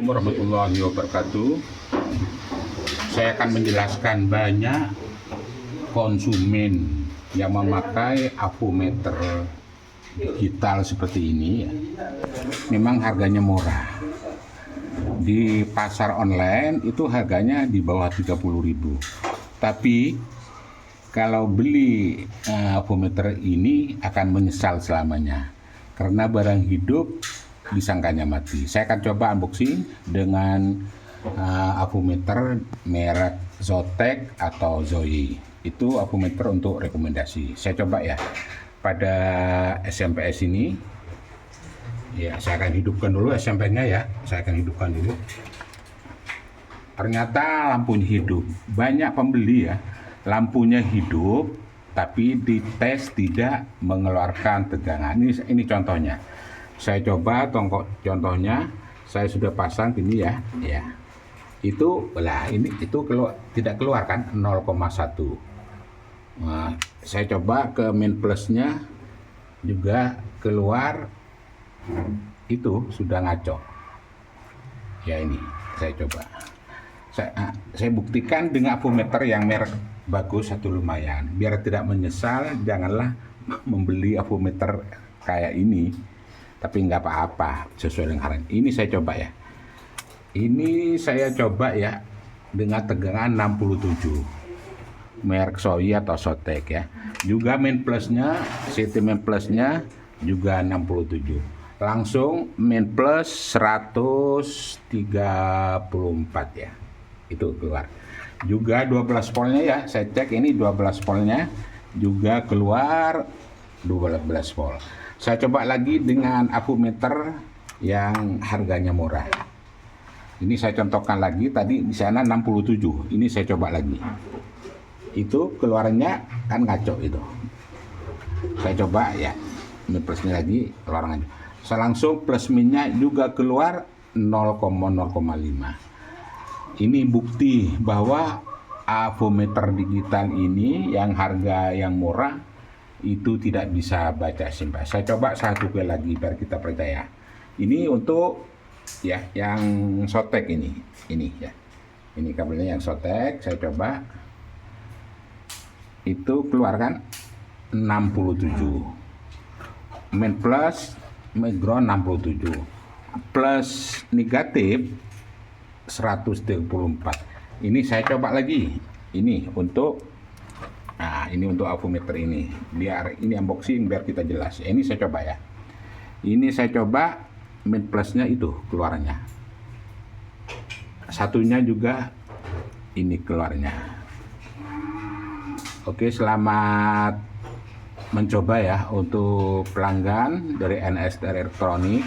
Assalamualaikum warahmatullahi wabarakatuh. Saya akan menjelaskan banyak konsumen yang memakai avometer digital seperti ini ya. Memang harganya murah. Di pasar online itu harganya di bawah 30.000. Tapi kalau beli avometer ini akan menyesal selamanya. Karena barang hidup disangkanya mati. Saya akan coba unboxing dengan avometer merek Zotac atau Zoe. Itu avometer untuk rekomendasi. Saya coba ya pada SMPS ini. Ya, saya akan hidupkan dulu SMP-nya ya. Saya akan hidupkan dulu. Ternyata lampunya hidup. Banyak pembeli ya, lampunya hidup tapi dites tidak mengeluarkan tegangan. Ini contohnya. Saya coba contohnya, saya sudah pasang gini ya, itu tidak keluar kan 0,1. Nah, saya coba ke main plusnya juga keluar, itu sudah ngaco. Ya ini saya coba. Saya buktikan dengan avometer yang merek bagus satu lumayan. Biar tidak menyesal, janganlah membeli avometer kayak ini. Tapi nggak apa-apa, sesuai dengan harga. Ini saya coba ya. Ini saya coba ya dengan tegangan 67. Merek Zoe atau Zotac ya. Juga main plusnya, CT main plusnya juga 67. Langsung main plus 134 ya. Itu keluar. Juga 12 voltnya ya. Saya cek ini 12 voltnya juga keluar 12 volt. Saya coba lagi dengan avometer yang harganya murah. Ini saya contohkan lagi, tadi di sana 67. Ini saya coba lagi. Itu keluarannya kan ngaco itu. Saya coba ya, ini plusnya lagi keluar ngaco. Saya langsung plus minnya juga keluar 0,05. Ini bukti bahwa avometer digital ini yang harga yang murah itu tidak bisa baca SMP. Saya coba satu kali lagi biar kita percaya. Ini untuk ya yang Zotac ini ya. Ini kabelnya yang Zotac. Saya coba. Itu keluarkan 67. Main plus, main ground 67. Plus negatif 134. Ini saya coba lagi. Ini untuk ini untuk avometer ini. Biar ini unboxing biar kita jelas. Ini saya coba ya. Ini saya coba main plusnya itu keluarnya. Satunya juga ini keluarnya. Oke, selamat mencoba ya untuk pelanggan dari NS dari elektronik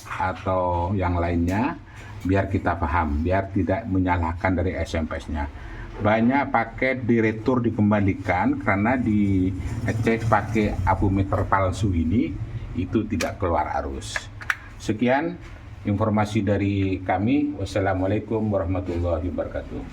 atau yang lainnya, biar kita paham, biar tidak menyalahkan dari SMS-nya. Banyak paket di retur dikembalikan karena dicek pakai avometer palsu ini, itu tidak keluar arus. Sekian informasi dari kami. Wassalamualaikum warahmatullahi wabarakatuh.